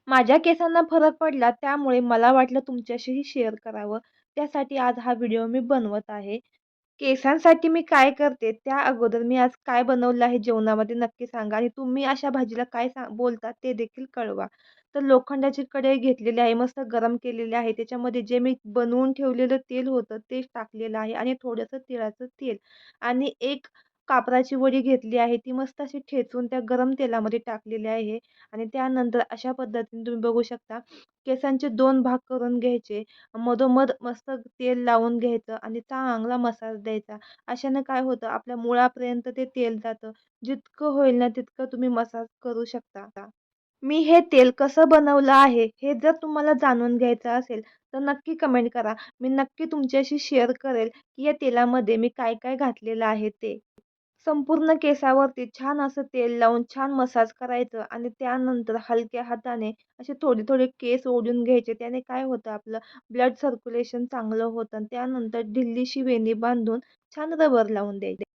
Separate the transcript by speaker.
Speaker 1: माझ्या केसांना फरक पडला त्यामुळे मला वाटलं तुमच्याशीही शेअर करावं. त्यासाठी आज हा व्हिडिओ मी बनवत आहे. केसांसाठी मी काय करते त्या अगोदर मी आज काय बनवलं आहे जेवणामध्ये नक्की सांगा आणि तुम्ही अशा भाजीला काय बोलता ते देखील कळवा. तर लोखंडाची कढई घेतलेली आहे, मस्त गरम केलेली आहे. त्याच्यामध्ये जे मी बनवून ठेवलेलं तेल होतं तेच टाकलेलं आहे आणि थोडंसं तिळाचं तेल आणि एक कापराची वडी घेतली आहे. ती मस्त अशी ठेचून त्या गरम तेलामध्ये टाकलेली आहे आणि त्यानंतर अशा पद्धतीने तुम्ही बघू शकता केसांचे 2 भाग करून घ्यायचे. मधोमध मस्त तेल लावून घ्यायचं आणि चांगला मसाज द्यायचा. अशाने काय होतं आपल्या मुळापर्यंत ते तेल जातं. जितकं होईल ना तितकं तुम्ही मसाज करू शकता. मी हे तेल कसं बनवलं आहे, हे जर तुम्हाला जाणून घ्यायचं असेल, तर नक्की कमेंट करा. मी नक्की तुमच्याशी शेअर करेल, की या तेलामध्ये मी काय-काय घातलेलं आहे ते. संपूर्ण केसावरती छान असं तेल लावून छान मसाज करायचं आणि त्यानंतर हलक्या हाताने असे थोडे-थोडे केस ओढून घ्यायचे. त्याने काय होतं आपलं ब्लड सर्क्युलेशन चांगलं होतं आणि त्यानंतर ढिल्लीशी वेणी बांधून छान रबर लावून द्यायची.